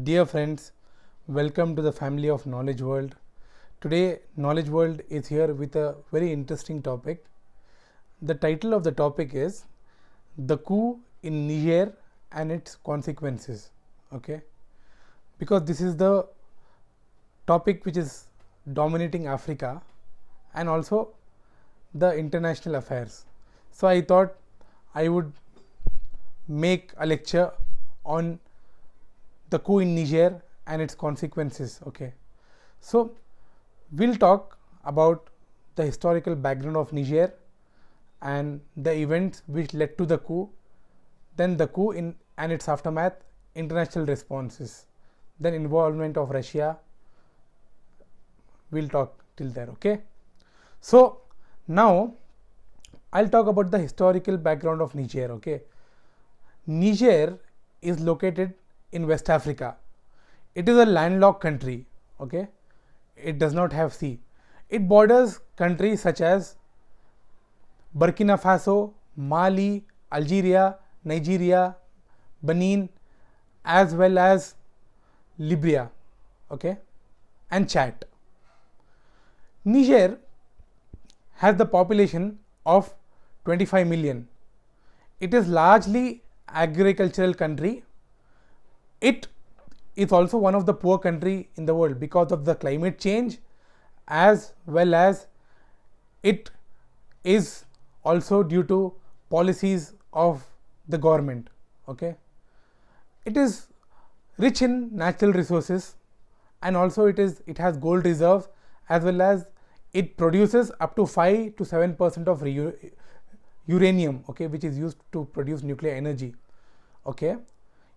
Dear friends, welcome to the family of Knowledge World. Today, Knowledge World is here with a very interesting topic. The title of the topic is The Coup in Niger and its Consequences. Okay, because this is the topic which is dominating Africa and also the international affairs. So, I thought I would make a lecture on the coup in Niger and its consequences. Okay, so we'll talk about the historical background of Niger and the events which led to the coup, then the coup in and its aftermath, international responses, then involvement of Russia. We'll talk till there. Okay, so now I'll talk about the historical background of Niger. Okay, Niger is located in West Africa. It is a landlocked country. Okay, it does not have sea. It borders countries such as Burkina Faso, Mali, Algeria, Nigeria, Benin, as well as Libya, okay, and Chad. Niger has the population of 25 million. It is largely agricultural country. It is also one of the poor country in the world because of the climate change, as well as it is also due to policies of the government. Okay, it is rich in natural resources, and also it has gold reserves, as well as it produces up to 5 to 7% of uranium, okay, which is used to produce nuclear energy. Okay,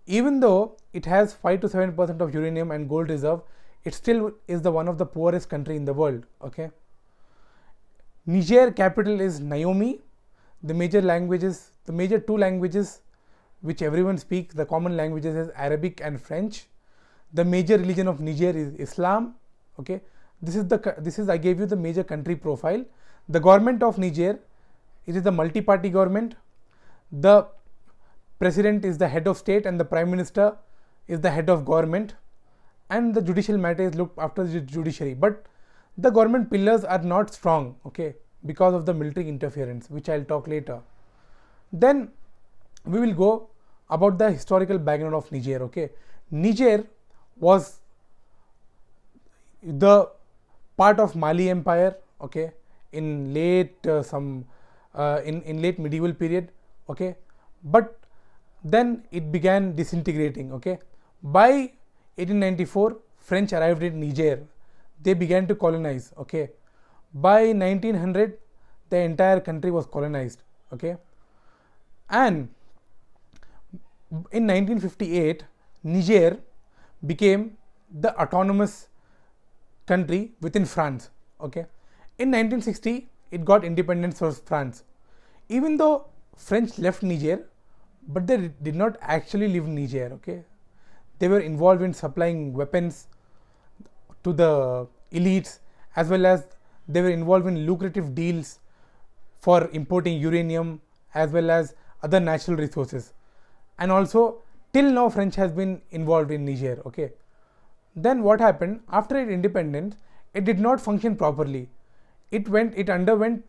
even though it has 5 to 7% of uranium and gold reserve, it still is the one of the poorest country in the world. Okay, Niger capital is Niamey. The major two languages which everyone speaks, the common languages is Arabic and French. The major religion of Niger is Islam. Okay, this is I gave you the major country profile. The government of Niger, it is a multi-party government. The president is the head of state and the prime minister is the head of government, and the judicial matter is looked after the judiciary. But the government pillars are not strong, okay, because of the military interference, which I'll talk later. Then we will go about the historical background of Niger. Okay, Niger was the part of Mali Empire, okay, in late in late medieval period. Okay, but then it began disintegrating. Okay, by 1894 French arrived in Niger. They began to colonize. Okay, by 1900 the entire country was colonized. Okay, and in 1958 Niger became the autonomous country within France. Okay, in 1960 it got independence from France. Even though French left Niger, but they did not actually live in Niger. Okay, they were involved in supplying weapons to the elites, as well as they were involved in lucrative deals for importing uranium as well as other natural resources. And also till now French has been involved in Niger. Okay, then what happened after its independence? It did not function properly. It underwent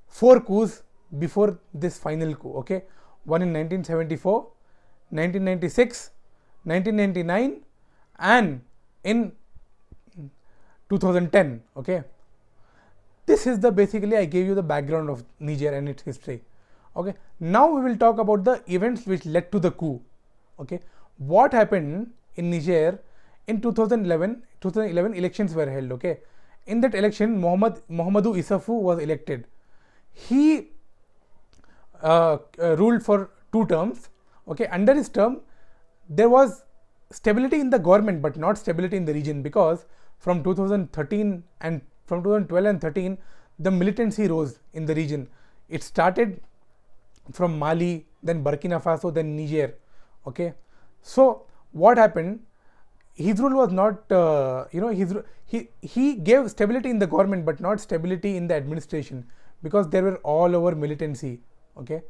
4 coups before this final coup. Okay, one in 1974, 1996, 1999, and in 2010. Okay, this is the basically I gave you the background of Niger and its history. Okay, now we will talk about the events which led to the coup. Okay, what happened in Niger in 2011 elections were held. Okay, in that election Mohamedou Issoufou was elected. He ruled for 2 terms. Okay, under his term there was stability in the government but not stability in the region, because from 2013 and from 2012 and 13 the militancy rose in the region. It started from Mali, then Burkina Faso, then Niger. Okay, so what happened? His rule was not he gave stability in the government but not stability in the administration, because there were all over militancy. Okay,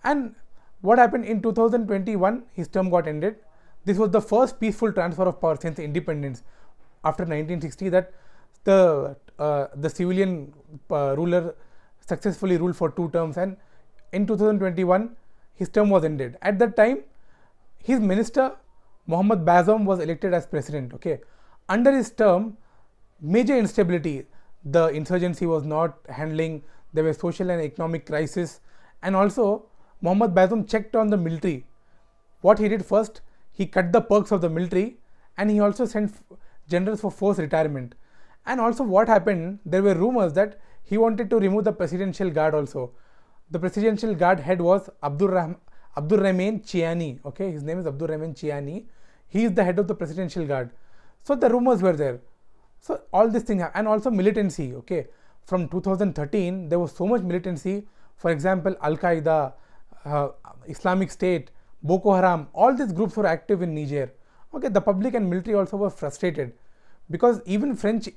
and what happened in 2021? His term got ended. this was the first peaceful transfer of power since independence after 1960, that the civilian ruler successfully ruled for 2 terms, and in 2021 his term was ended. At that time, his minister Mohammad Bazoum was elected as president. Okay, under his term, major instability, the insurgency was not handling, there was social and economic crisis, and also Mohammad Bazoum checked on the military. What he did first, he cut the perks of the military, and he also sent generals for forced retirement. And also what happened, there were rumors that he wanted to remove the presidential guard also. The presidential guard head was Abdur Rahman Chiani. Okay, his name is Abdur Rahman Chiani. He is the head of the presidential guard. So the rumors were there. So all these things, and also militancy. Okay, from 2013 there was so much militancy. For example, Al Qaeda, Islamic State, Boko Haram, all these groups were active in Niger. Okay, the public and military also were frustrated, because even French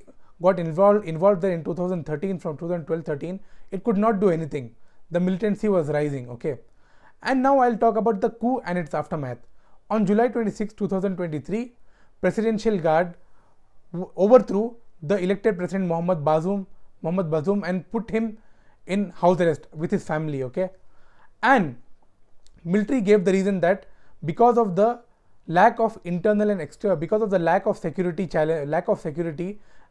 got involved there in 2013. From 2012-13, it could not do anything. The militancy was rising. Okay, and now I'll talk about the coup and its aftermath. On July 26, 2023, Presidential Guard overthrew the elected President Mohammad Bazoum and put him in house arrest with his family. Okay, and military gave the reason that because of the lack of internal and external, because of the lack of security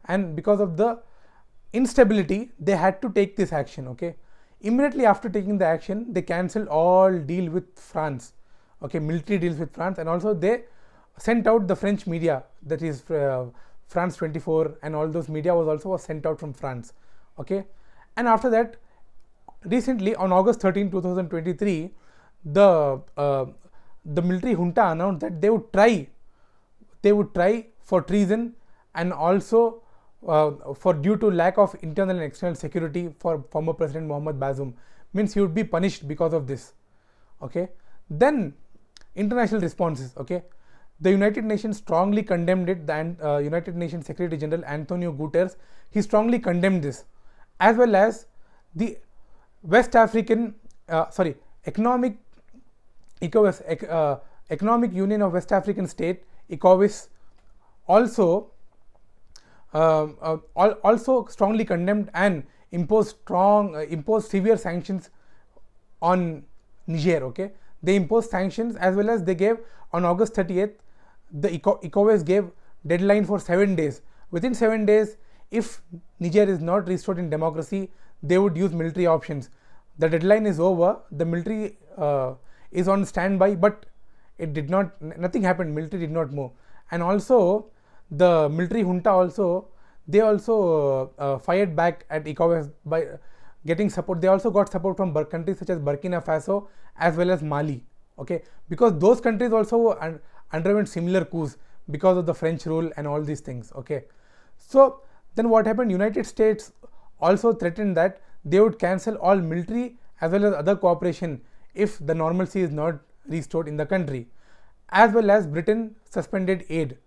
and because of the instability, they had to take this action. Okay, immediately after taking the action, they cancelled all deal with France. Okay, military deals with France, and also they sent out the French media, that is France 24, and all those media was sent out from France. Okay, and after that, recently on August 13, 2023, the military junta announced that they would try for treason, and also for due to lack of internal and external security for former President Mohammad Bazoum, means he would be punished because of this. Okay, then international responses. Okay, the United Nations strongly condemned it. The United Nations Secretary General Antonio Guterres, he strongly condemned this, as well as the West African Economic Union of West African State, ECOWAS, also strongly condemned and imposed severe sanctions on Niger. Okay, they imposed sanctions, as well as they gave on August 30th, the ECOWAS gave deadline for 7 days. Within 7 days, if Niger is not restored in democracy, they would use military options. The deadline is over. The military is on standby, but nothing happened. Military did not move, and also the military junta fired back at ECOWAS by getting support. They also got support from countries such as Burkina Faso as well as Mali. Okay, because those countries also underwent similar coups because of the French rule and all these things. Okay, so then what happened? United States also threatened that they would cancel all military as well as other cooperation if the normalcy is not restored in the country, as well as Britain suspended aid.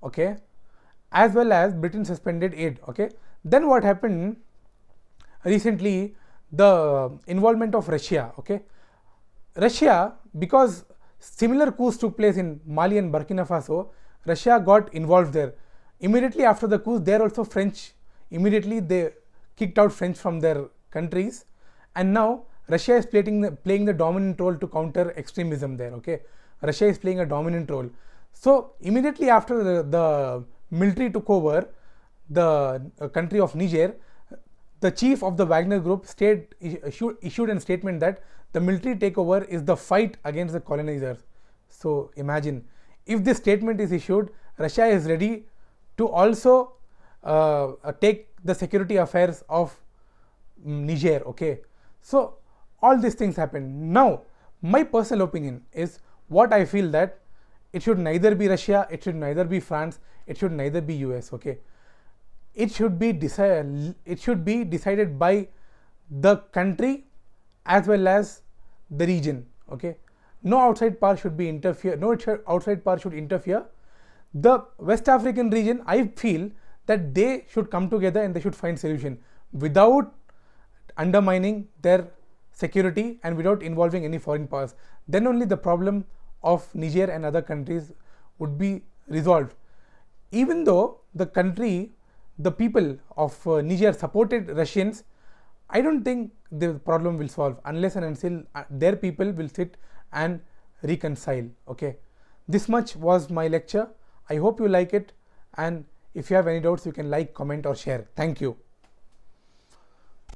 Okay, Okay, then what happened recently? The involvement of Russia. Okay, Russia, because similar coups took place in Mali and Burkina Faso, Russia got involved there. Immediately after the coups, there also French, immediately they kicked out French from their countries, and now Russia is playing the dominant role to counter extremism there. Okay, Russia is playing a dominant role. So immediately after the military took over the country of Niger, the chief of the Wagner group issued a statement that the military takeover is the fight against the colonizers. So imagine, if this statement is issued, Russia is ready to also take the security affairs of Niger. Okay, so all these things happen. Now, my personal opinion is what I feel, that it should neither be Russia, it should neither be France, it should neither be US. Okay, it should be decided by the country as well as the region. Okay, no outside power should interfere. The West African region, I feel that they should come together and they should find solution without undermining their security and without involving any foreign powers. Then only the problem of Niger and other countries would be resolved. Even though the country, the people of Niger supported Russians, I don't think the problem will solve unless and until their people will sit and reconcile. Okay, this much was my lecture. I hope you like it, and if you have any doubts, you can like, comment or share. Thank you.